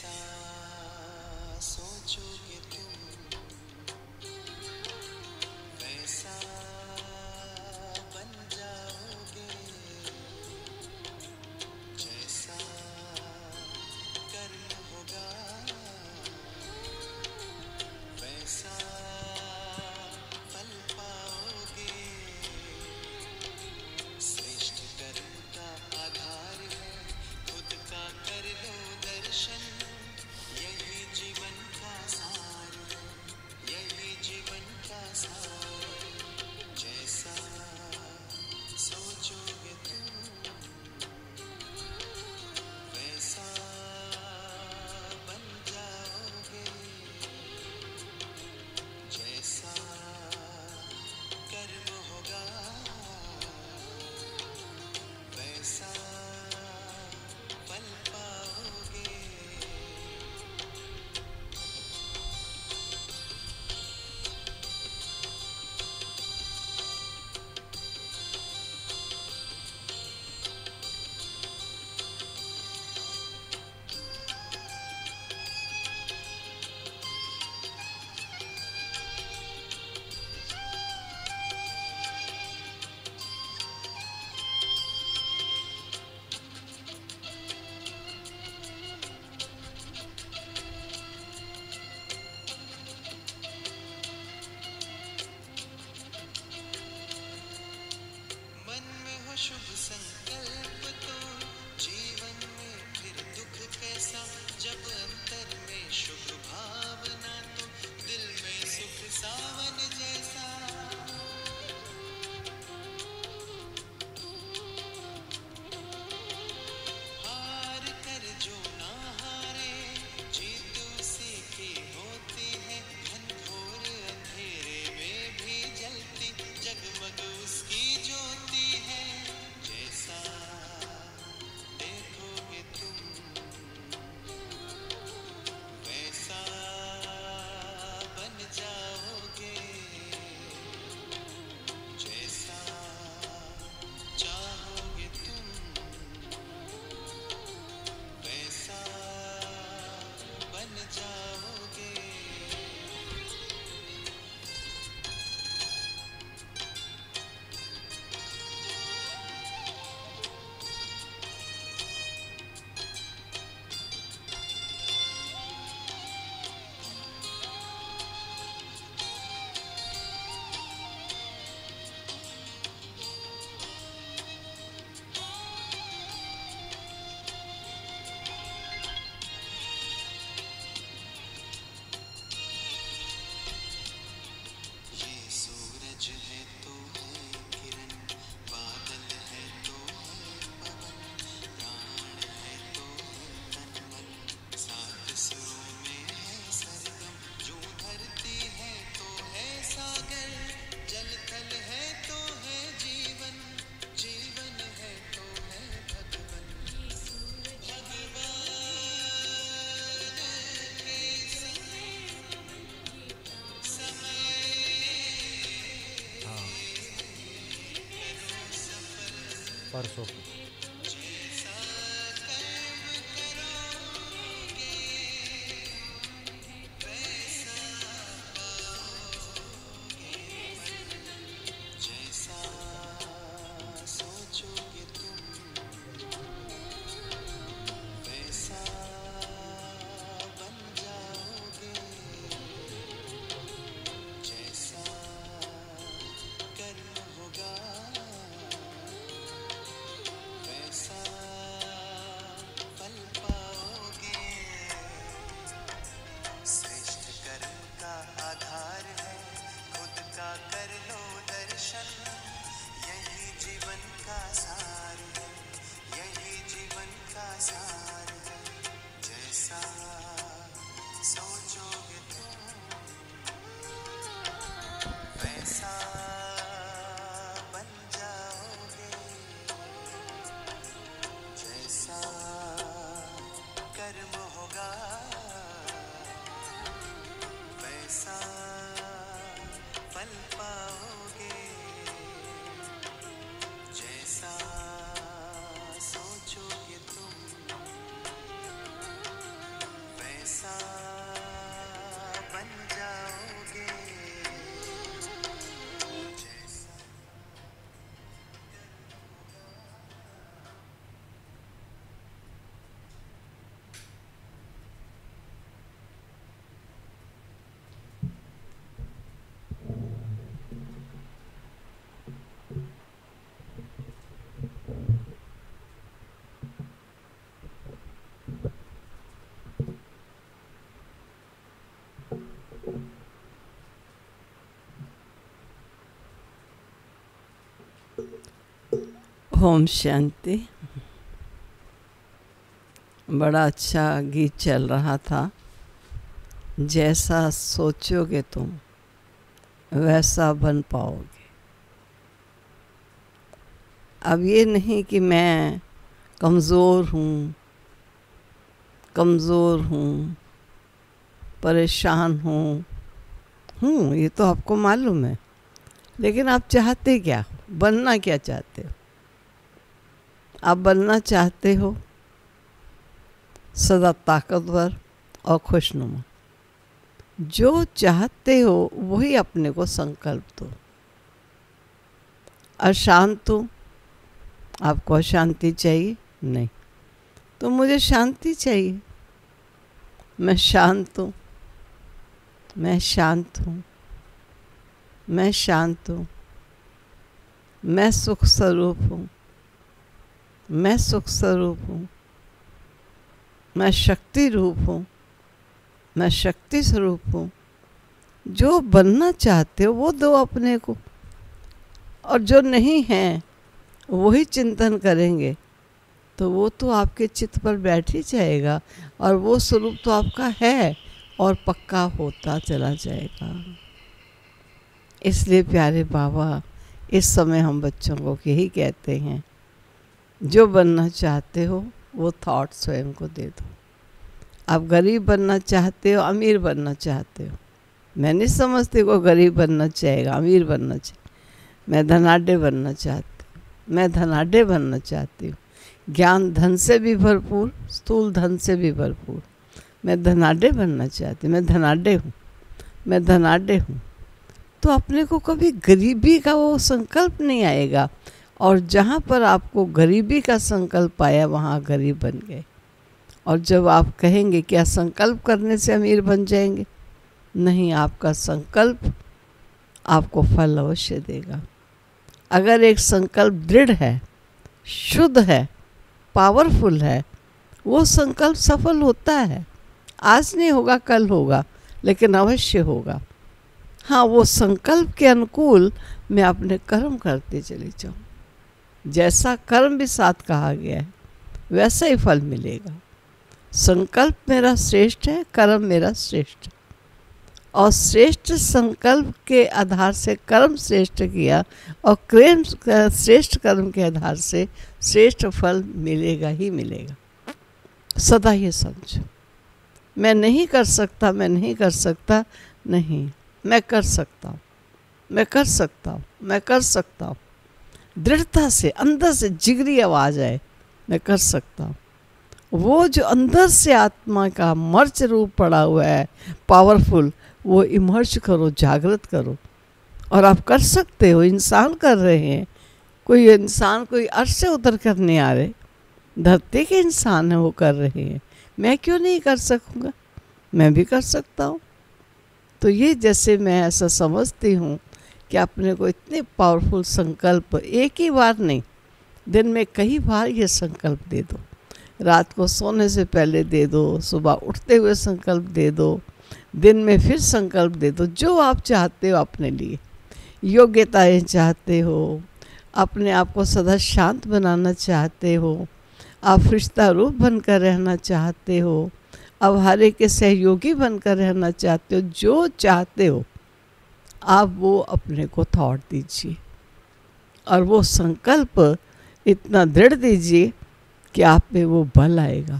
जैसा सोचोगे तुम वैसा बन जाओगे, जैसा कर्म होगा वैसा फल पाओगे। श्रेष्ठ कर्म का आधार है खुद का कर लो दर्शन, यही जीवन का सार है, यही जीवन का सार। जैसा सोचोगे तुम वैसा बन जाओगे, जैसा कर्म होगा वैसा फल पाओगे। मन में हो शुभ संकल्प तो जीवन में फिर दुख कैसा, जब अंतर में शुभ भावना तो दिल में सुख सावन जैसा। हार कर जो ना हारे जीत उसी की होती है, घनघोर अंधेरे में भी जलती जगमग उसकी ज्योति है। जैसा देखोगे तुम वैसा बन जाओगे, जैसा चाहोगे तुम वैसा बन जाओगे। ये सूरज है तो है किरण, बादल है तो है पवन, प्राण है तो है तन मन, सात सुरों में है सरगम, जो धरती है तो है सागर, जल थल है तो है जीवन, जीवन है तो है भगवन। भगवान के समय परसों की जैसा कर्म करोगे वैसा पाओगे फल, जैसा सोचोगे तुम वैसा बन जाओगे, जैसा कर्म होगा वैसा फल पाओगे। श्रेष्ठ कर्म का आधार है खुद का कर लो दर्शन, यही जीवन का सार है, यही जीवन का सार है। जैसा सोचोगे तुम वैसा बन जाओगे, जैसा कर्म होगा वैसा फल पाओगे, जैसा सोचोगे तुम ओम शांति। बड़ा अच्छा गीत चल रहा था। जैसा सोचोगे तुम वैसा बन पाओगे। अब ये नहीं कि मैं कमज़ोर हूँ, परेशान हूँ, ये तो आपको मालूम है। लेकिन आप चाहते क्या हो? बनना क्या चाहते हो? आप बनना चाहते हो सदा ताकतवर और खुशनुमा। जो चाहते हो वही अपने को संकल्प दो। अशांत हूँ, आपको अशांति चाहिए? नहीं, तो मुझे शांति चाहिए। मैं शांत हूँ, मैं शांत हूँ, मैं शांत हूँ, मैं सुख स्वरूप हूँ, मैं सुख स्वरूप हूँ, मैं शक्ति रूप हूँ, मैं शक्ति स्वरूप हूँ। जो बनना चाहते हो वो दो अपने को, और जो नहीं है वही चिंतन करेंगे तो वो तो आपके चित्त पर बैठ ही जाएगा, और वो स्वरूप तो आपका है और पक्का होता चला जाएगा। इसलिए प्यारे बाबा इस समय हम बच्चों को यही कहते हैं, जो बनना चाहते हो वो थॉट स्वयं को दे दो। आप गरीब बनना चाहते हो, अमीर बनना चाहते हो, मैं नहीं समझती को गरीब बनना चाहेगा, अमीर बनना चाहिए। मैं धनाढ़ बनना चाहती हूँ, मैं धनाढ़ बनना चाहती हूँ। ज्ञान धन से भी भरपूर, स्थूल धन से भी भरपूर। मैं धनाढ़ बनना चाहती हूँ, मैं धनाढ़ हूँ, मैं धनाढ़ हूँ। तो अपने को कभी गरीबी का वो संकल्प नहीं आएगा, और जहाँ पर आपको गरीबी का संकल्प आया वहाँ गरीब बन गए। और जब आप कहेंगे क्या संकल्प करने से अमीर बन जाएंगे? नहीं, आपका संकल्प आपको फल अवश्य देगा। अगर एक संकल्प दृढ़ है, शुद्ध है, पावरफुल है, वो संकल्प सफल होता है। आज नहीं होगा, कल होगा, लेकिन अवश्य होगा। हाँ, वो संकल्प के अनुकूल मैं अपने कर्म करते चली जाऊँ। जैसा कर्म भी साथ कहा गया है वैसा ही फल मिलेगा। संकल्प मेरा श्रेष्ठ है, कर्म मेरा श्रेष्ठ है, और श्रेष्ठ संकल्प के आधार से कर्म श्रेष्ठ किया, और श्रेष्ठ कर्म के आधार से श्रेष्ठ फल मिलेगा ही मिलेगा। सदा ये समझो, मैं नहीं कर सकता, मैं नहीं कर सकता, नहीं, मैं कर सकता हूँ, मैं कर सकता हूँ, मैं कर सकता हूँ। दृढ़ता से अंदर से जिगरी आवाज़ आए, मैं कर सकता हूँ। वो जो अंदर से आत्मा का मर्च रूप पड़ा हुआ है पावरफुल, वो इमर्ज करो, जागृत करो, और आप कर सकते हो। इंसान कर रहे हैं, कोई इंसान कोई अर्श से उतर कर नहीं आ रहे, धरती के इंसान है वो कर रहे हैं। मैं क्यों नहीं कर सकूँगा? मैं भी कर सकता हूँ। तो ये जैसे मैं ऐसा समझती हूँ कि अपने को इतने पावरफुल संकल्प एक ही बार नहीं, दिन में कई बार ये संकल्प दे दो। रात को सोने से पहले दे दो, सुबह उठते हुए संकल्प दे दो, दिन में फिर संकल्प दे दो। जो आप चाहते हो अपने लिए, योग्यताएं चाहते हो, अपने आप को सदा शांत बनाना चाहते हो, आप फरिश्ता रूप बनकर रहना चाहते हो, अब हर एक के सहयोगी बनकर रहना चाहते हो, जो चाहते हो आप वो अपने को थॉट दीजिए, और वो संकल्प इतना दृढ़ दीजिए कि आप में वो बल आएगा।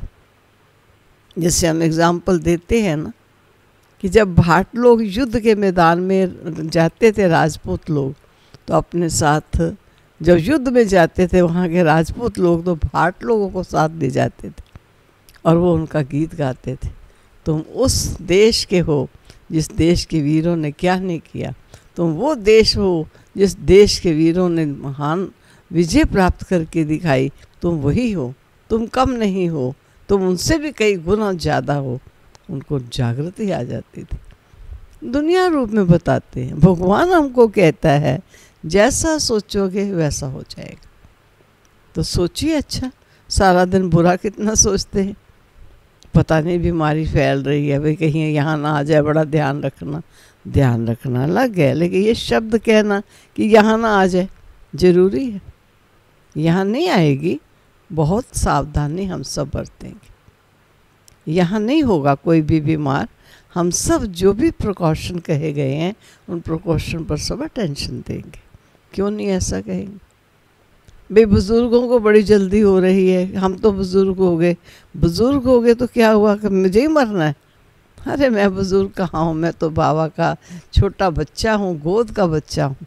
जैसे हम एग्जाम्पल देते हैं ना, कि जब भाट लोग युद्ध के मैदान में जाते थे, राजपूत लोग, तो अपने साथ जब युद्ध में जाते थे वहाँ के राजपूत लोग तो भाट लोगों को साथ ले जाते थे, और वो उनका गीत गाते थे। तुम उस देश के हो जिस देश के वीरों ने क्या नहीं किया, तुम वो देश हो जिस देश के वीरों ने महान विजय प्राप्त करके दिखाई, तुम वही हो, तुम कम नहीं हो, तुम उनसे भी कई गुना ज़्यादा हो। उनको जागृति आ जाती थी। दुनिया रूप में बताते हैं, भगवान हमको कहता है जैसा सोचोगे वैसा हो जाएगा। तो सोचिए अच्छा, सारा दिन बुरा कितना सोचते हैं, पता नहीं बीमारी फैल रही है, भाई कहीं यहाँ ना आ जाए, बड़ा ध्यान रखना। ध्यान रखना लग गया, लेकिन ये शब्द कहना कि यहाँ ना आ जाए ज़रूरी है? यहाँ नहीं आएगी, बहुत सावधानी हम सब बरतेंगे। यहाँ नहीं होगा कोई भी बीमार। हम सब जो भी प्रिकॉशन कहे गए हैं उन प्रिकॉशन पर सब अटेंशन देंगे। क्यों नहीं ऐसा कहेंगे? भाई बुज़ुर्गों को बड़ी जल्दी हो रही है, हम तो बुज़ुर्ग हो गए। बुज़ुर्ग हो गए तो क्या हुआ कि मुझे ही मरना है? अरे मैं बुज़ुर्ग कहाँ हूँ, मैं तो बाबा का छोटा बच्चा हूँ, गोद का बच्चा हूँ।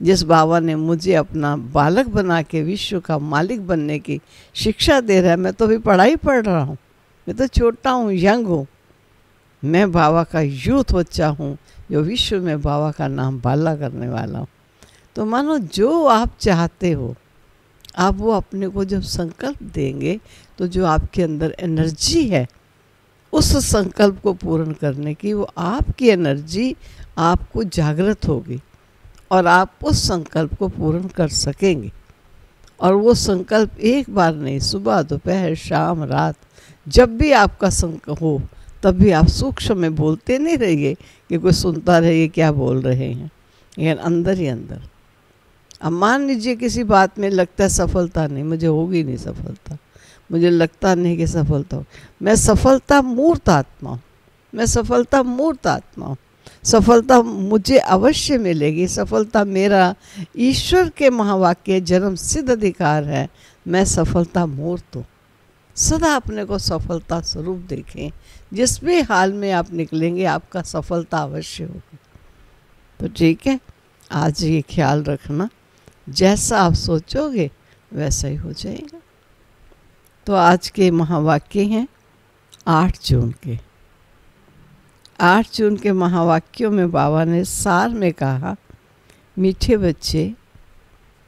जिस बाबा ने मुझे अपना बालक बना के विश्व का मालिक बनने की शिक्षा दे रहा है, मैं तो अभी पढ़ाई पढ़ रहा हूँ, मैं तो छोटा हूँ, यंग हूँ। मैं बाबा का यूथ बच्चा हूँ जो विश्व में बाबा का नाम बाला करने वाला हूँ। तो मानो जो आप चाहते हो, आप वो अपने को जब संकल्प देंगे तो जो आपके अंदर एनर्जी है उस संकल्प को पूर्ण करने की, वो आपकी एनर्जी आपको जागृत होगी और आप उस संकल्प को पूर्ण कर सकेंगे। और वो संकल्प एक बार नहीं, सुबह दोपहर शाम रात जब भी आपका संकल्प हो तब भी आप सूक्ष्म में बोलते नहीं रहिए कि कोई सुनता रहिए क्या बोल रहे हैं, लेकिन अंदर ही अंदर। अब मान लीजिए किसी बात में लगता है सफलता नहीं, मुझे होगी नहीं सफलता, मुझे लगता नहीं कि सफलता हो। मैं सफलता मूर्त आत्मा हूँ, मैं सफलता मूर्त आत्मा हूँ। सफलता मुझे अवश्य मिलेगी। सफलता मेरा ईश्वर के महावाक्य जन्म सिद्ध अधिकार है। मैं सफलता मूर्त हूँ। सदा अपने को सफलता स्वरूप देखें। जिस भी हाल में आप निकलेंगे आपका सफलता अवश्य होगी। तो ठीक है, आज ये ख्याल रखना, जैसा आप सोचोगे वैसा ही हो जाएगा। तो आज के महावाक्य हैं 8 जून के। 8 जून के महावाक्यों में बाबा ने सार में कहा, मीठे बच्चे,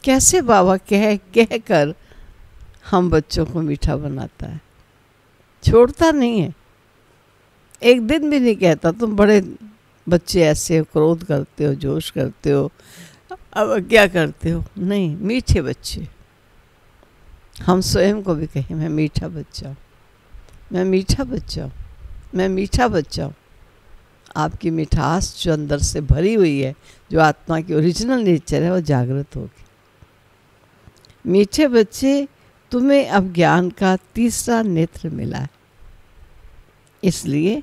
कैसे बाबा कह कर हम बच्चों को मीठा बनाता है, छोड़ता नहीं है। एक दिन भी नहीं कहता तुम बड़े बच्चे ऐसे हो, क्रोध करते हो, जोश करते हो, अब क्या करते हो। नहीं, मीठे बच्चे। हम स्वयं को भी कहें मैं मीठा बच्चा हूँ, मैं मीठा बच्चा हूँ, मैं मीठा बच्चा हूँ। आपकी मिठास जो अंदर से भरी हुई है, जो आत्मा की ओरिजिनल नेचर है, वो जागृत होगी। मीठे बच्चे, तुम्हें अब ज्ञान का तीसरा नेत्र मिला है, इसलिए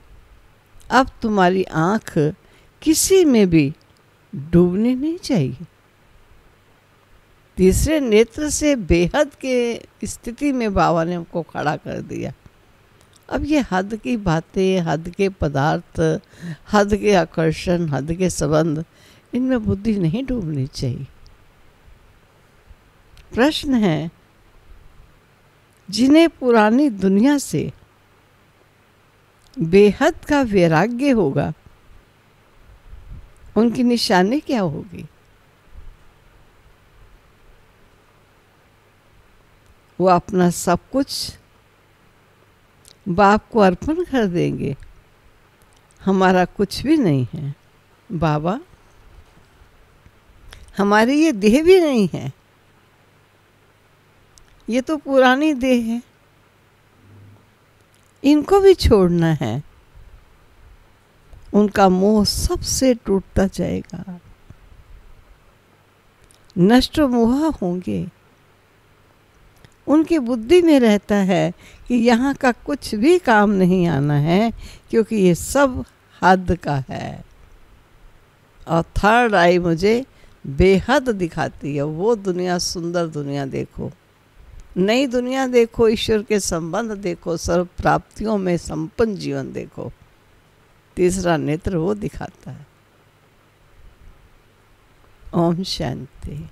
अब तुम्हारी आँख किसी में भी डूबनी नहीं चाहिए। तीसरे नेत्र से बेहद के स्थिति में बाबा ने हमको खड़ा कर दिया। अब ये हद की बातें, हद के पदार्थ, हद के आकर्षण, हद के संबंध, इनमें बुद्धि नहीं डूबनी चाहिए। प्रश्न है, जिन्हें पुरानी दुनिया से बेहद का वैराग्य होगा, उनकी निशानी क्या होगी? वो अपना सब कुछ बाप को अर्पण कर देंगे। हमारा कुछ भी नहीं है बाबा, हमारी ये देह भी नहीं है, ये तो पुरानी देह है, इनको भी छोड़ना है। उनका मोह सबसे टूटता जाएगा, नष्ट मोह होंगे। उनकी बुद्धि में रहता है कि यहाँ का कुछ भी काम नहीं आना है, क्योंकि ये सब हद का है। और थर्ड आई मुझे बेहद दिखाती है। वो दुनिया, सुंदर दुनिया देखो, नई दुनिया देखो, ईश्वर के संबंध देखो, सर्व प्राप्तियों में संपन्न जीवन देखो। तीसरा नेत्र वो दिखाता है। ओम शांति।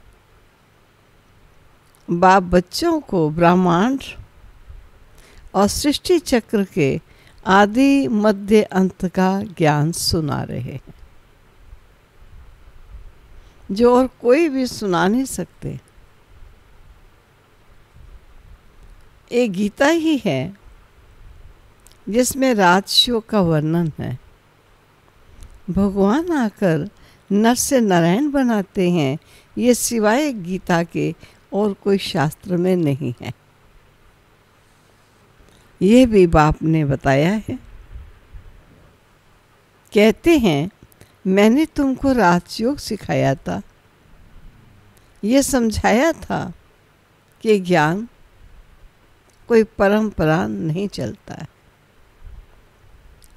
बाप बच्चों को ब्रह्मांड और सृष्टि चक्र के आदि मध्य अंत का ज्ञान सुना रहे हैं, जो और कोई भी सुना नहीं सकते। एक गीता ही है जिसमें राजयोग का वर्णन है। भगवान आकर नर से नारायण बनाते हैं, ये सिवाय गीता के और कोई शास्त्र में नहीं है। ये भी बाप ने बताया है। कहते हैं, मैंने तुमको राजयोग सिखाया था, ये समझाया था कि ज्ञान कोई परंपरा नहीं चलता है।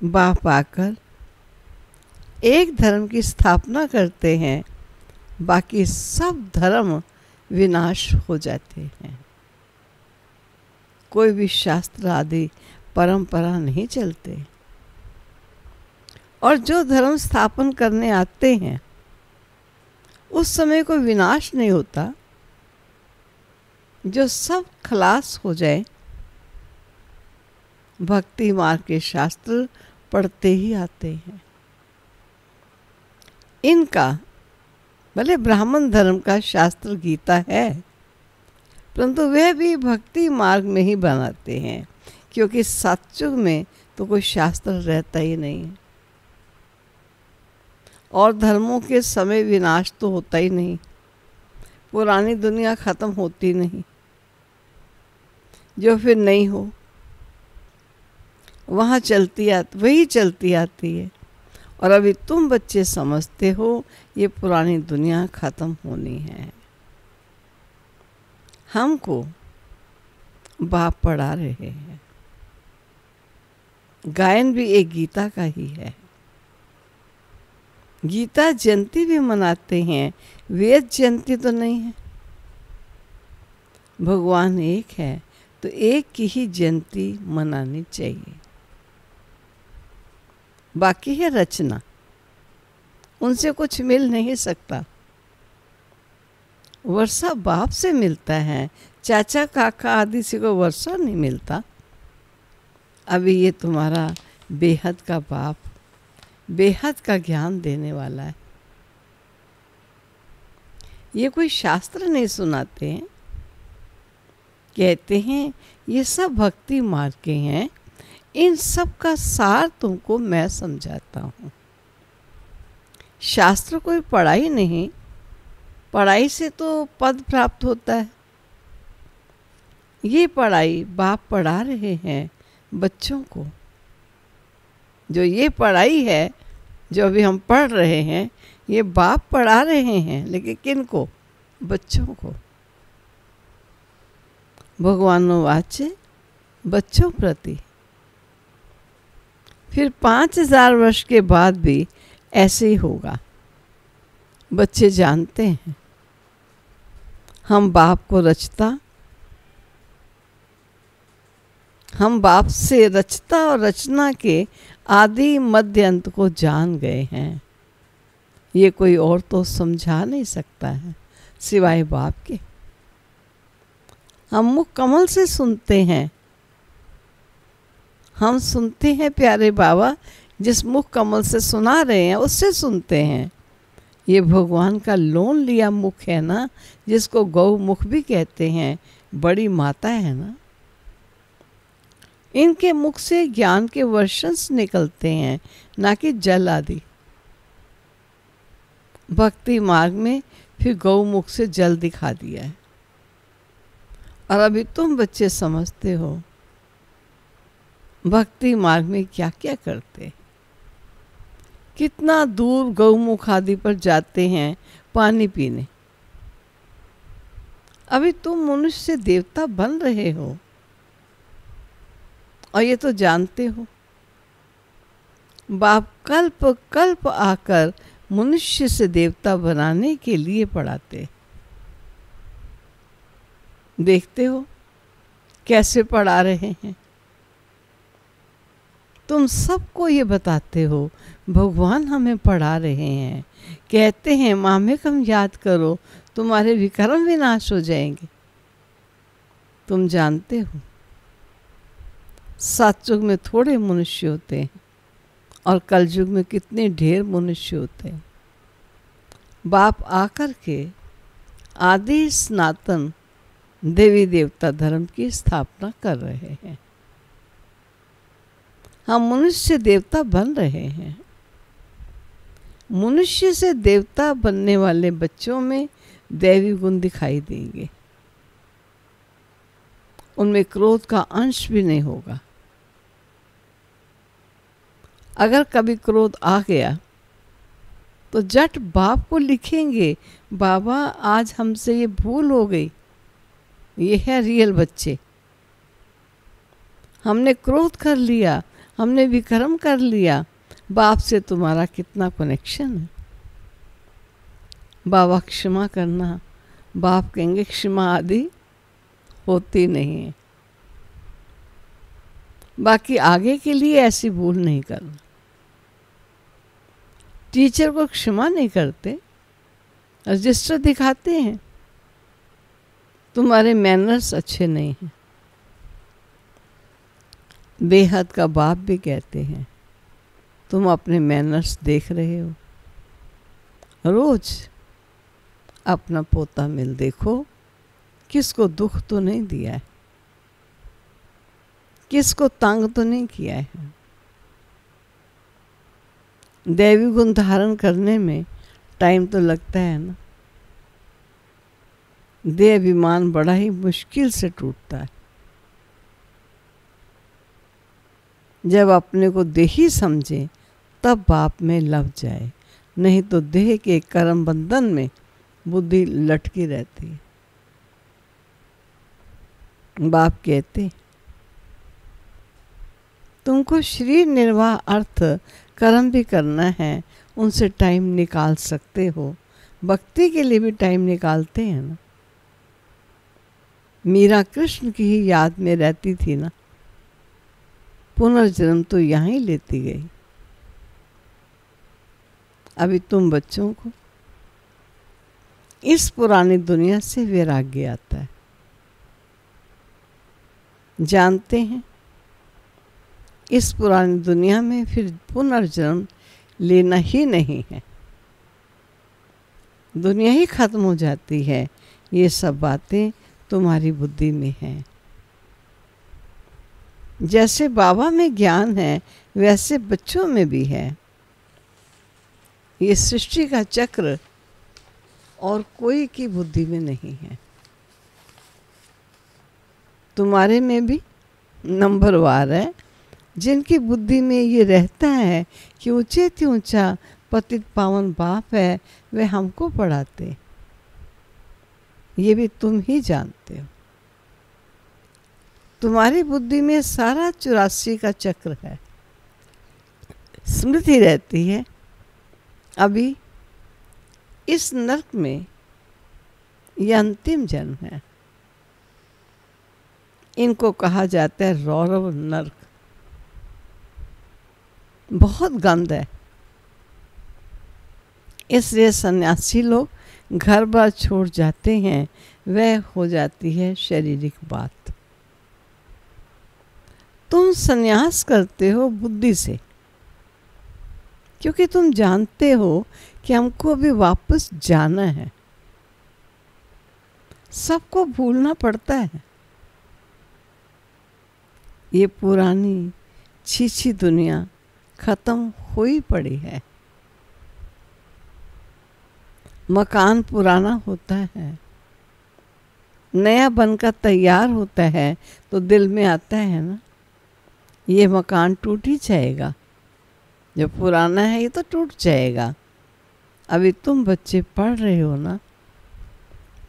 बाप आकर एक धर्म की स्थापना करते हैं, बाकी सब धर्म विनाश हो जाते हैं। कोई भी शास्त्र आदि परंपरा नहीं चलते। और जो धर्म स्थापन करने आते हैं उस समय कोई विनाश नहीं होता, जो सब खलास हो जाए। भक्ति मार्ग के शास्त्र पढ़ते ही आते हैं। इनका भले ब्राह्मण धर्म का शास्त्र गीता है, परंतु वह भी भक्ति मार्ग में ही बनाते हैं, क्योंकि सतयुग में तो कोई शास्त्र रहता ही नहीं है। और धर्मों के समय विनाश तो होता ही नहीं, पुरानी दुनिया खत्म होती नहीं, जो फिर नहीं हो वहाँ वही चलती आती है। और अभी तुम बच्चे समझते हो ये पुरानी दुनिया खत्म होनी है। हमको बाप पढ़ा रहे हैं। गायन भी एक गीता का ही है। गीता जयंती भी मनाते हैं, वेद जयंती तो नहीं है। भगवान एक है तो एक की ही जयंती मनानी चाहिए। बाकी है रचना, उनसे कुछ मिल नहीं सकता। वर्षा बाप से मिलता है, चाचा काका आदि से कोई वर्षा नहीं मिलता। अभी ये तुम्हारा बेहद का बाप बेहद का ज्ञान देने वाला है। ये कोई शास्त्र नहीं सुनाते हैं, कहते हैं ये सब भक्ति मार्ग के हैं, इन सब का सार तुमको मैं समझाता हूँ। शास्त्र कोई पढ़ाई नहीं, पढ़ाई से तो पद प्राप्त होता है। ये पढ़ाई बाप पढ़ा रहे हैं बच्चों को। जो ये पढ़ाई है जो अभी हम पढ़ रहे हैं, ये बाप पढ़ा रहे हैं, लेकिन किन को? बच्चों को। भगवानो वाच्य बच्चों प्रति। फिर 5000 वर्ष के बाद भी ऐसे ही होगा। बच्चे जानते हैं हम बाप से रचता और रचना के आदि मध्य अंत को जान गए हैं। ये कोई और तो समझा नहीं सकता है सिवाय बाप के। हम मुख कमल से सुनते हैं। हम सुनते हैं प्यारे बाबा, जिस मुख कमल से सुना रहे हैं उससे सुनते हैं। ये भगवान का लोन लिया मुख है ना, जिसको गौ मुख भी कहते हैं, बड़ी माता है ना। इनके मुख से ज्ञान के वर्षंस निकलते हैं, ना कि जल आदि। भक्ति मार्ग में फिर गौ मुख से जल दिखा दिया है। और अभी तुम बच्चे समझते हो भक्ति मार्ग में क्या क्या करते, कितना दूर गौमुख आदि पर जाते हैं पानी पीने। अभी तुम मनुष्य से देवता बन रहे हो और ये तो जानते हो। बाप कल्प कल्प आकर मनुष्य से देवता बनाने के लिए पढ़ाते। देखते हो कैसे पढ़ा रहे हैं। तुम सबको ये बताते हो भगवान हमें पढ़ा रहे हैं, कहते हैं मामेक हम याद करो तुम्हारे विकर्म विनाश हो जाएंगे। तुम जानते हो सतयुग में थोड़े मनुष्य होते हैं और कलयुग में कितने ढेर मनुष्य होते हैं। बाप आकर के आदि सनातन देवी देवता धर्म की स्थापना कर रहे हैं। हम मनुष्य देवता बन रहे हैं। मनुष्य से देवता बनने वाले बच्चों में दैवी गुण दिखाई देंगे। उनमें क्रोध का अंश भी नहीं होगा। अगर कभी क्रोध आ गया तो जट बाप को लिखेंगे, बाबा आज हमसे ये भूल हो गई, ये है रियल बच्चे। हमने क्रोध कर लिया, हमने विक्रम कर लिया, बाप से तुम्हारा कितना कनेक्शन है। बाबा क्षमा करना, बाप कहेंगे क्षमा आदि होती नहीं है। बाकी आगे के लिए ऐसी भूल नहीं करना। टीचर को क्षमा नहीं करते, रजिस्टर दिखाते हैं तुम्हारे मैनर्स अच्छे नहीं हैं। बेहद का बाप भी कहते हैं तुम अपने मैनर्स देख रहे हो। रोज अपना पोता मिल देखो, किसको दुख तो नहीं दिया है, किसको तंग तो नहीं किया है। दैवी गुण धारण करने में टाइम तो लगता है ना। देह अभिमान बड़ा ही मुश्किल से टूटता है। जब अपने को देही समझे तब बाप में लग जाए, नहीं तो देह के कर्म बंधन में बुद्धि लटकी रहती है। बाप कहते तुमको शरीर निर्वाह अर्थ कर्म भी करना है, उनसे टाइम निकाल सकते हो। भक्ति के लिए भी टाइम निकालते हैं ना। मीरा कृष्ण की ही याद में रहती थी ना, पुनर्जन्म तो यहाँ ही लेती गई। अभी तुम बच्चों को इस पुरानी दुनिया से वैराग्य आता है। जानते हैं इस पुरानी दुनिया में फिर पुनर्जन्म लेना ही नहीं है, दुनिया ही खत्म हो जाती है। ये सब बातें तुम्हारी बुद्धि में हैं। जैसे बाबा में ज्ञान है वैसे बच्चों में भी है। ये सृष्टि का चक्र और कोई की बुद्धि में नहीं है। तुम्हारे में भी नंबरवार है जिनकी बुद्धि में ये रहता है कि ऊंचे से ऊंचा पतित पावन बाप है, वे हमको पढ़ाते। ये भी तुम ही जानते हो। तुम्हारी बुद्धि में सारा 84 का चक्र है, स्मृति रहती है। अभी इस नरक में ये अंतिम जन्म है। इनको कहा जाता है रौरव नरक। बहुत गंद है। इसलिए सन्यासी लोग घर बार छोड़ जाते हैं, वह हो जाती है शारीरिक बात। तुम सन्यास करते हो बुद्धि से, क्योंकि तुम जानते हो कि हमको अभी वापस जाना है। सबको भूलना पड़ता है। ये पुरानी छीछी दुनिया खत्म हो ही पड़ी है। मकान पुराना होता है, नया बनकर तैयार होता है तो दिल में आता है ना, ये मकान टूट ही जाएगा। जो पुराना है ये तो टूट जाएगा। अभी तुम बच्चे पढ़ रहे हो ना,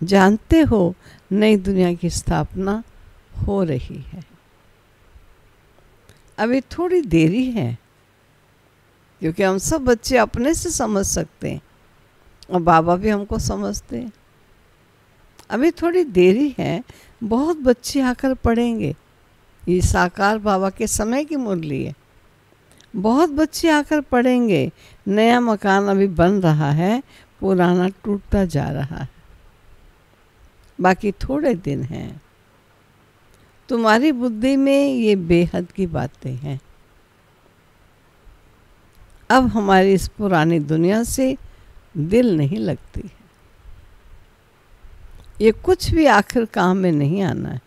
जानते हो नई दुनिया की स्थापना हो रही है। अभी थोड़ी देरी है, क्योंकि हम सब बच्चे अपने से समझ सकते हैं और बाबा भी हमको समझते हैं। अभी थोड़ी देरी है, बहुत बच्चे आकर पढ़ेंगे। ये साकार बाबा के समय की मुरली है। बहुत बच्चे आकर पढ़ेंगे। नया मकान अभी बन रहा है, पुराना टूटता जा रहा है। बाकी थोड़े दिन हैं। तुम्हारी बुद्धि में ये बेहद की बातें हैं। अब हमारी इस पुरानी दुनिया से दिल नहीं लगती है। ये कुछ भी आखिर काम में नहीं आना है।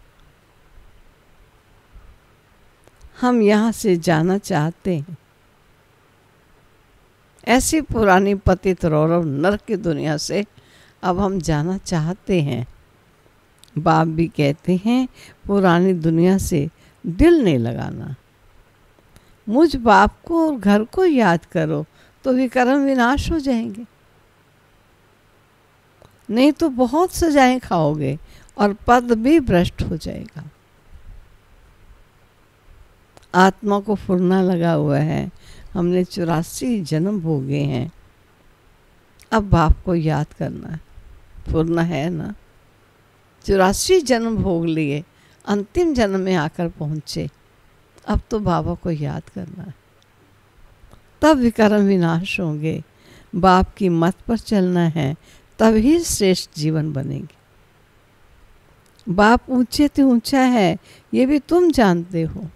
हम यहाँ से जाना चाहते हैं। ऐसी पुरानी पतित रौरव नरक की दुनिया से अब हम जाना चाहते हैं। बाप भी कहते हैं पुरानी दुनिया से दिल नहीं लगाना। मुझ बाप को और घर को याद करो तो विकर्म विनाश हो जाएंगे। नहीं तो बहुत सजाएं खाओगे और पद भी भ्रष्ट हो जाएगा। आत्मा को फुरना लगा हुआ है, हमने 84 जन्म भोगे हैं, अब बाप को याद करना है। फुरना है ना, 84 जन्म भोग लिए, अंतिम जन्म में आकर पहुँचे, अब तो बाबा को याद करना है। तब विकर्म विनाश होंगे, बाप की मत पर चलना है, तब ही श्रेष्ठ जीवन बनेंगे। बाप ऊंचे से ऊंचा है, ये भी तुम जानते हो।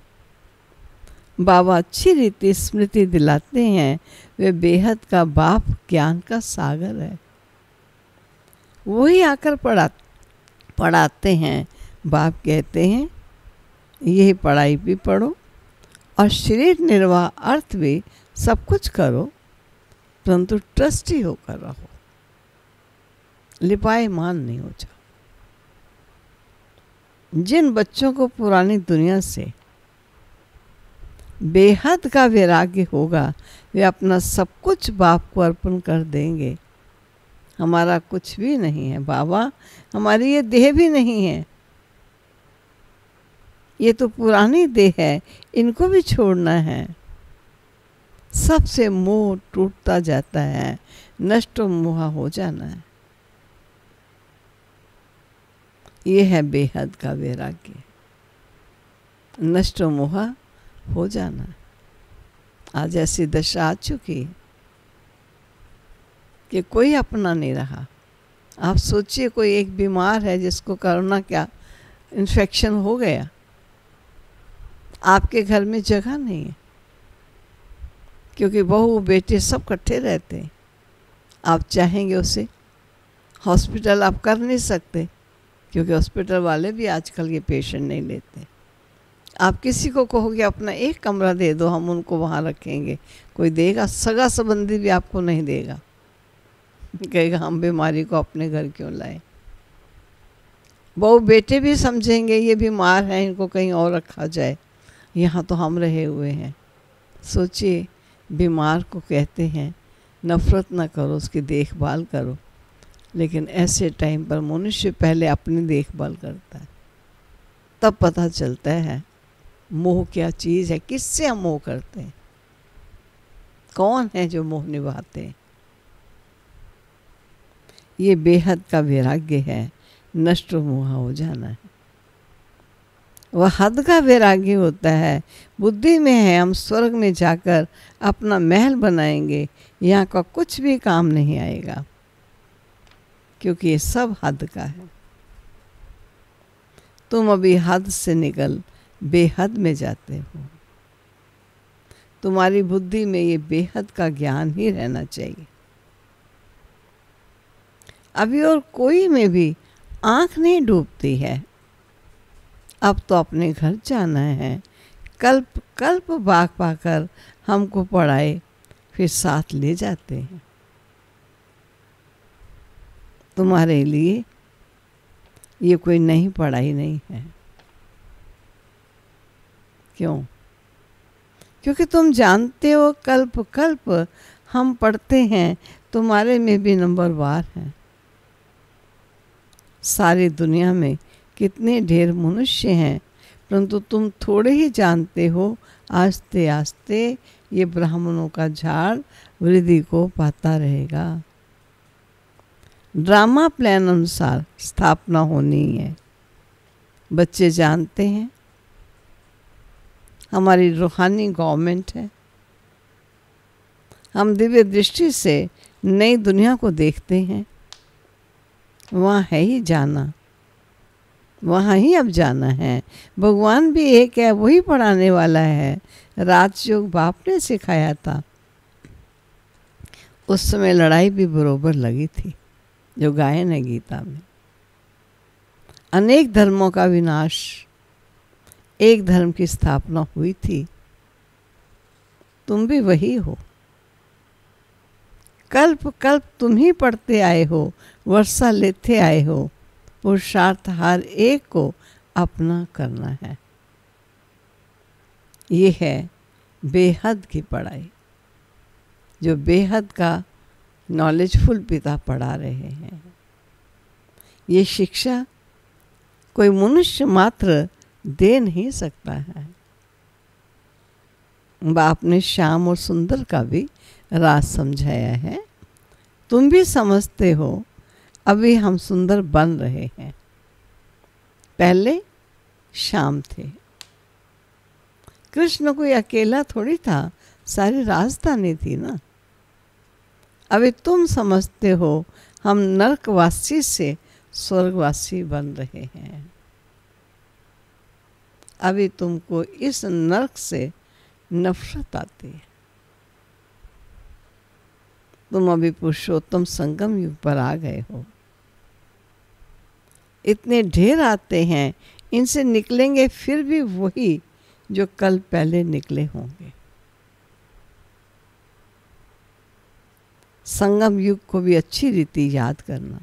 बाबा अच्छी रीति स्मृति दिलाते हैं, वे बेहद का बाप ज्ञान का सागर है। वही आकर पढ़ाते हैं। बाप कहते हैं यही पढ़ाई भी पढ़ो और शरीर निर्वाह अर्थ भी सब कुछ करो, परंतु ट्रस्टी होकर रहो, लिपायमान नहीं हो जाओ। जिन बच्चों को पुरानी दुनिया से बेहद का वैराग्य होगा, वे अपना सब कुछ बाप को अर्पण कर देंगे। हमारा कुछ भी नहीं है बाबा, हमारी ये देह भी नहीं है, ये तो पुरानी देह है, इनको भी छोड़ना है। सबसे मोह टूटता जाता है, नष्ट मोह हो जाना है। ये है बेहद का वैराग्य, नष्ट मोह हो जाना है। आज ऐसी दशा आ चुकी है कि कोई अपना नहीं रहा। आप सोचिए कोई एक बीमार है जिसको कोरोना क्या इन्फेक्शन हो गया, आपके घर में जगह नहीं है, क्योंकि बहू बेटे सब इकट्ठे रहते हैं। आप चाहेंगे उसे हॉस्पिटल आप कर नहीं सकते, क्योंकि हॉस्पिटल वाले भी आजकल ये पेशेंट नहीं लेते। आप किसी को कहोगे अपना एक कमरा दे दो, हम उनको वहाँ रखेंगे, कोई देगा? सगा संबंधी भी आपको नहीं देगा, कहेगा हम बीमारी को अपने घर क्यों लाए। बहू बेटे भी समझेंगे ये बीमार हैं, इनको कहीं और रखा जाए, यहाँ तो हम रहे हुए हैं। सोचिए, बीमार को कहते हैं नफ़रत ना करो, उसकी देखभाल करो, लेकिन ऐसे टाइम पर मनुष्य पहले अपनी देखभाल करता है। तब पता चलता है मोह क्या चीज़ है, किससे हम मोह करते हैं, कौन है जो मोह निभाते हैं। ये बेहद का वैराग्य है, नष्ट मोह हो जाना है। वह हद का वैराग्य होता है, बुद्धि में है हम स्वर्ग में जाकर अपना महल बनाएंगे, यहाँ का कुछ भी काम नहीं आएगा, क्योंकि ये सब हद का है। तुम अभी हद से निकल बेहद में जाते हो। तुम्हारी बुद्धि में ये बेहद का ज्ञान ही रहना चाहिए। अभी और कोई में भी आँख नहीं डूबती है। अब तो अपने घर जाना है। कल्प कल्प बाग पाकर हमको पढ़ाए, फिर साथ ले जाते हैं। तुम्हारे लिए ये कोई नई पढ़ाई नहीं है। क्यों? क्योंकि तुम जानते हो कल्प कल्प हम पढ़ते हैं, तुम्हारे में भी नंबरवार हैं। सारी दुनिया में कितने ढेर मनुष्य हैं, परंतु तुम थोड़े ही जानते हो। आस्ते आस्ते ये ब्राह्मणों का झाड़ वृद्धि को पाता रहेगा। ड्रामा प्लान अनुसार स्थापना होनी है। बच्चे जानते हैं हमारी रूहानी गवर्नमेंट है। हम दिव्य दृष्टि से नई दुनिया को देखते हैं। वहाँ है ही जाना, वहाँ ही अब जाना है। भगवान भी एक है, वही पढ़ाने वाला है। राजयोग बाप ने सिखाया था। उस समय लड़ाई भी बरोबर लगी थी, जो गायन है गीता में। अनेक धर्मों का विनाश, एक धर्म की स्थापना हुई थी। तुम भी वही हो। कल्प कल्प तुम ही पढ़ते आए हो, वर्षा लेते आए हो। पुरुषार्थ हर एक को अपना करना है। ये है बेहद की पढ़ाई, जो बेहद का नॉलेजफुल पिता पढ़ा रहे हैं। ये शिक्षा कोई मनुष्य मात्र दे नहीं सकता है। बाप ने श्याम और सुंदर का भी राज समझाया है। तुम भी समझते हो, अभी हम सुंदर बन रहे हैं, पहले श्याम थे। कृष्ण कोई अकेला थोड़ी था, सारी राजधानी थी ना। अभी तुम समझते हो हम नरकवासी से स्वर्गवासी बन रहे हैं। अभी तुमको इस नरक से नफरत आती है। तुम अभी पुरुषोत्तम संगम युग पर आ गए हो। इतने ढेर आते हैं, इनसे निकलेंगे फिर भी वही जो कल पहले निकले होंगे। संगम युग को भी अच्छी रीति याद करना।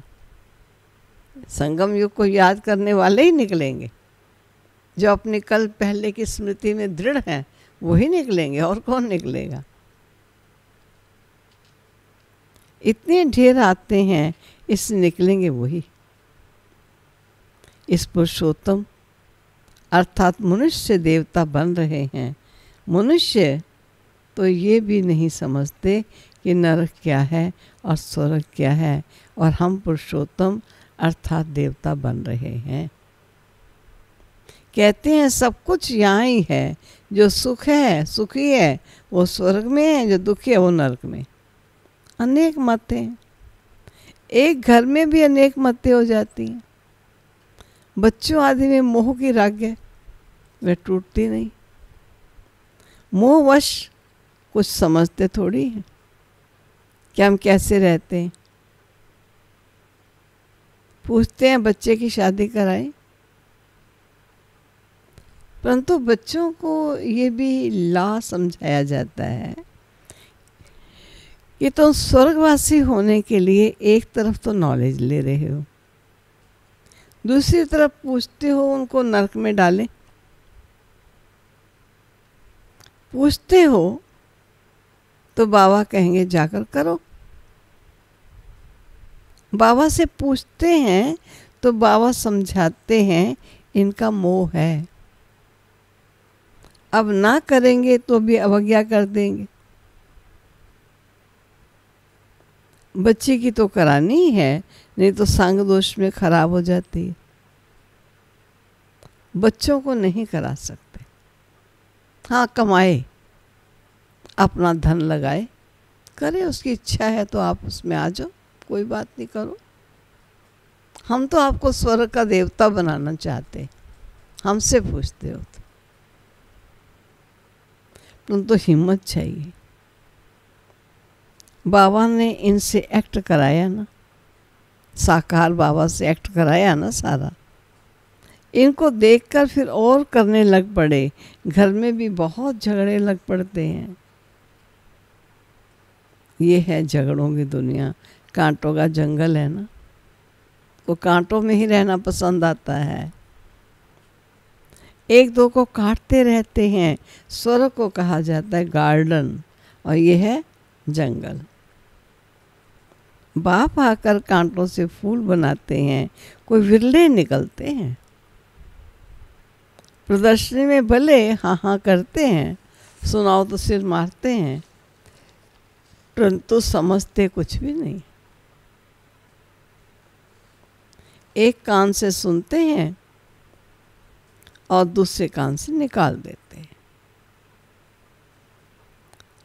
संगम युग को याद करने वाले ही निकलेंगे। जो अपने कल पहले की स्मृति में दृढ़ हैं, वही निकलेंगे, और कौन निकलेगा। इतने ढेर आते हैं, इससे निकलेंगे वही। इस पुरुषोत्तम अर्थात मनुष्य देवता बन रहे हैं। मनुष्य तो ये भी नहीं समझते कि नरक क्या है और स्वर्ग क्या है, और हम पुरुषोत्तम अर्थात देवता बन रहे हैं। कहते हैं सब कुछ यहाँ ही है। जो सुख है, सुखी है, वो स्वर्ग में है, जो दुखी है वो नरक में। अनेक मतें हैं। एक घर में भी अनेक मतें हो जाती हैं। बच्चों आदि में मोह की राग है, वह टूटती नहीं। मोहवश कुछ समझते थोड़ी हैं कि हम कैसे रहते हैं। पूछते हैं बच्चे की शादी कराएं, परंतु बच्चों को ये भी ला समझाया जाता है कि तुम स्वर्गवासी होने के लिए एक तरफ तो नॉलेज ले रहे हो, दूसरी तरफ पूछते हो उनको नरक में डालें। पूछते हो तो बाबा कहेंगे जाकर करो। बाबा से पूछते हैं तो बाबा समझाते हैं इनका मोह है, अब ना करेंगे तो भी अवज्ञा कर देंगे। बच्चे की तो करानी ही है, नहीं तो सांग दोष में खराब हो जाती है। बच्चों को नहीं करा सकते। हाँ, कमाए, अपना धन लगाए, करे, उसकी इच्छा है तो आप उसमें आ जाओ, कोई बात नहीं, करो। हम तो आपको स्वर्ग का देवता बनाना चाहते, हमसे पूछते हो तो हिम्मत चाहिए। बाबा ने इनसे एक्ट कराया ना, साकार बाबा से एक्ट कराया ना सारा। इनको देखकर फिर और करने लग पड़े। घर में भी बहुत झगड़े लग पड़ते हैं। ये है झगड़ों की दुनिया, कांटों का जंगल है ना, तो कांटों में ही रहना पसंद आता है। एक दो को काटते रहते हैं। स्वर्ग को कहा जाता है गार्डन, और ये है जंगल। बाप आकर कांटों से फूल बनाते हैं, कोई विरले निकलते हैं। प्रदर्शनी में भले हाँ हाँ करते हैं, सुनाओ तो सिर मारते हैं, परंतु समझते कुछ भी नहीं। एक कान से सुनते हैं और दूसरे कान से निकाल देते हैं।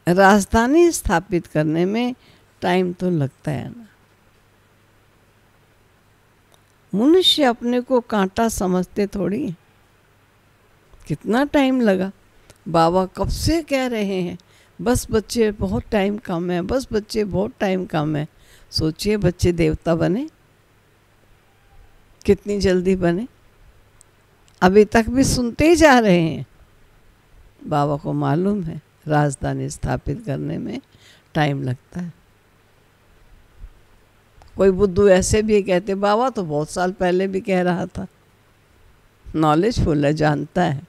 राजधानी स्थापित करने में टाइम तो लगता है ना। मनुष्य अपने को कांटा समझते थोड़ी है। कितना टाइम लगा, बाबा कब से कह रहे हैं बस बच्चे बहुत टाइम कम है, बस बच्चे बहुत टाइम कम है। सोचिए बच्चे देवता बने, कितनी जल्दी बने। अभी तक भी सुनते ही जा रहे हैं। बाबा को मालूम है राजधानी स्थापित करने में टाइम लगता है। कोई बुद्धू ऐसे भी कहते बाबा तो बहुत साल पहले भी कह रहा था। नॉलेजफुल है, जानता है,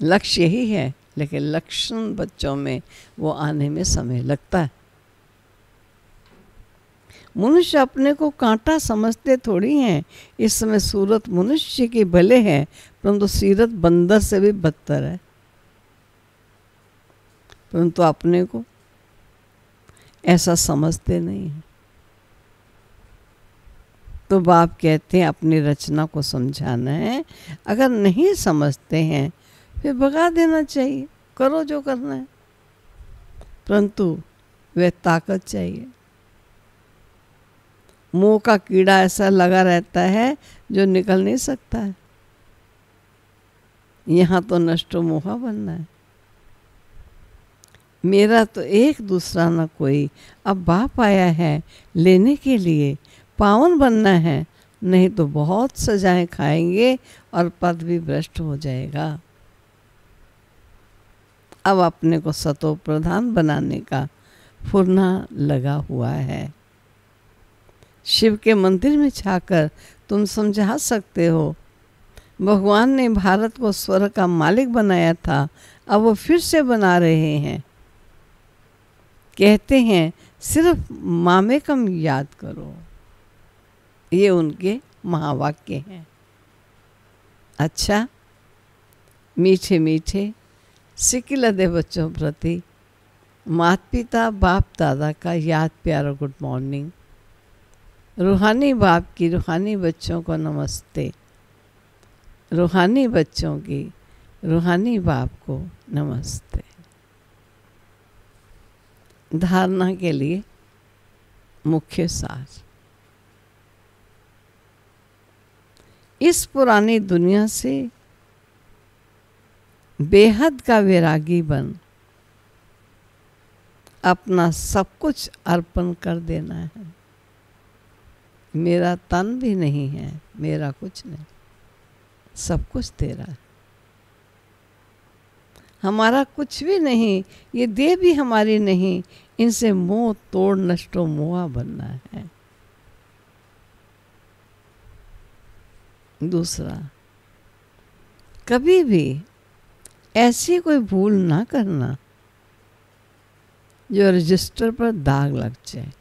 लक्ष्य यही है, लेकिन लक्षण बच्चों में वो आने में समय लगता है। मनुष्य अपने को कांटा समझते थोड़ी हैं। इस समय सूरत मनुष्य की भले है, परंतु सीरत बंदर से भी बदतर है। परंतु अपने को ऐसा समझते नहीं हैं। तो बाप कहते हैं अपनी रचना को समझाना है। अगर नहीं समझते हैं फिर भगा देना चाहिए, करो जो करना है, परंतु वह ताकत चाहिए। मोह का कीड़ा ऐसा लगा रहता है जो निकल नहीं सकता है। यहाँ तो नष्टो मोहा बनना है। मेरा तो एक दूसरा न कोई, अब बाप आया है लेने के लिए, पावन बनना है, नहीं तो बहुत सजाएं खाएंगे और पद भी भ्रष्ट हो जाएगा। अब अपने को सतो प्रधान बनाने का फुरना लगा हुआ है। शिव के मंदिर में जाकर तुम समझा सकते हो, भगवान ने भारत को स्वर्ग का मालिक बनाया था, अब वो फिर से बना रहे हैं। कहते हैं सिर्फ मामेकम याद करो, ये उनके महावाक्य हैं। अच्छा, मीठे मीठे सिकिलदे बच्चों प्रति माता पिता बाप दादा का याद प्यारा गुड मॉर्निंग। रूहानी बाप की रूहानी बच्चों को नमस्ते। रूहानी बच्चों की रूहानी बाप को नमस्ते। धारणा के लिए मुख्य सार। इस पुरानी दुनिया से बेहद का वैरागी बन अपना सब कुछ अर्पण कर देना है। मेरा तन भी नहीं है, मेरा कुछ नहीं, सब कुछ तेरा है। हमारा कुछ भी नहीं, ये देह भी हमारी नहीं, इनसे मोह तोड़ नष्टो मोहा बनना है। दूसरा, कभी भी ऐसी कोई भूल ना करना जो रजिस्टर पर दाग लग जाए।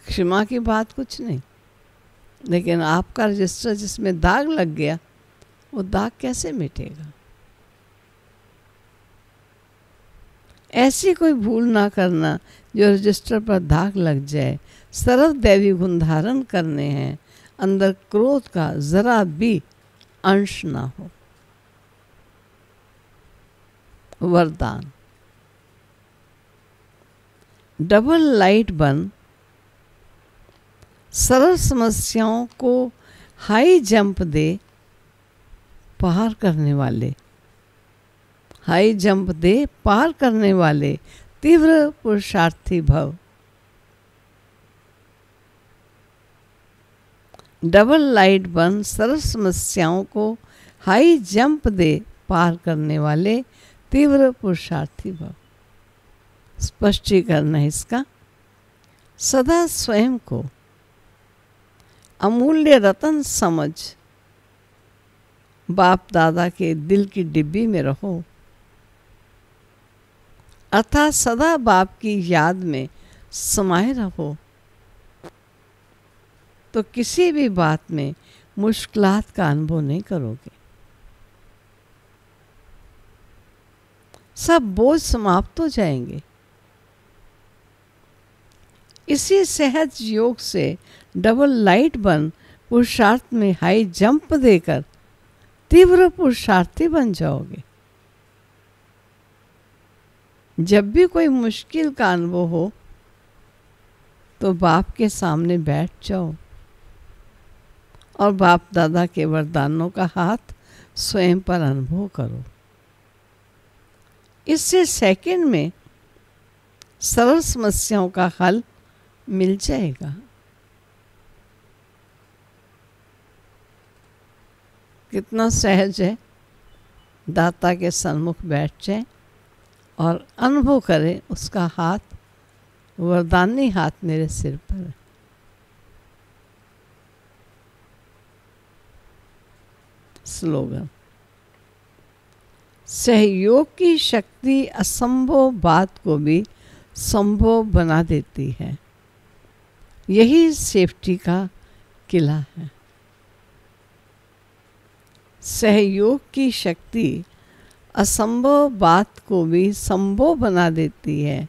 क्षमा की बात कुछ नहीं, लेकिन आपका रजिस्टर जिसमें दाग लग गया, वो दाग कैसे मिटेगा। ऐसी कोई भूल ना करना जो रजिस्टर पर दाग लग जाए। सरल दैवी गुण धारण करने हैं, अंदर क्रोध का जरा भी अंश ना हो। वरदान, डबल लाइट बन सरल समस्याओं को हाई जंप दे पार करने वाले, हाई जंप दे पार करने वाले तीव्र पुरुषार्थी भव। डबल लाइट बन सरल समस्याओं को हाई जंप दे पार करने वाले तीव्र पुरुषार्थी भव। स्पष्टीकरण है इसका, सदा स्वयं को अमूल्य रतन समझ बाप दादा के दिल की डिब्बी में रहो, अर्थात सदा बाप की याद में समाये रहो, तो किसी भी बात में मुश्किलात का अनुभव नहीं करोगे। सब बोझ समाप्त हो जाएंगे। इसी सहज योग से डबल लाइट बन पुरुषार्थ में हाई जंप देकर तीव्र पुरुषार्थी बन जाओगे। जब भी कोई मुश्किल का अनुभव हो तो बाप के सामने बैठ जाओ और बाप दादा के वरदानों का हाथ स्वयं पर अनुभव करो। इससे सेकंड में सरल समस्याओं का हल मिल जाएगा। कितना सहज है, दाता के सन्मुख बैठ जाए और अनुभव करें उसका हाथ, वरदानी हाथ मेरे सिर पर है। स्लोगन, सहयोग की शक्ति असंभव बात को भी संभव बना देती है। यही सेफ्टी का किला है। सहयोग की शक्ति असंभव बात को भी संभव बना देती है।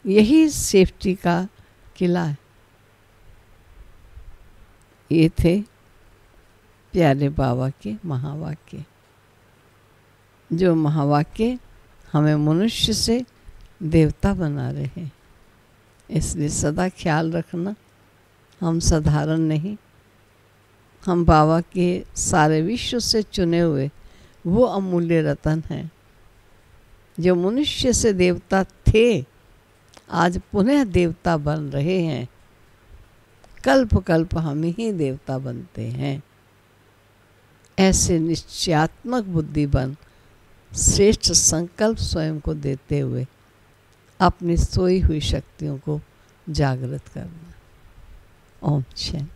यही सेफ्टी का किला है। ये थे प्यारे बाबा के महावाक्य, जो महावाक्य हमें मनुष्य से देवता बना रहे हैं। इसलिए सदा ख्याल रखना, हम साधारण नहीं, हम बाबा के सारे विश्व से चुने हुए वो अमूल्य रतन हैं। जो मनुष्य से देवता थे, आज पुनः देवता बन रहे हैं। कल्प कल्प हम ही देवता बनते हैं। ऐसे निश्चयात्मक बुद्धि बन श्रेष्ठ संकल्प स्वयं को देते हुए अपनी सोई हुई शक्तियों को जागृत करना। ओम शांति।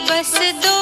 बस दो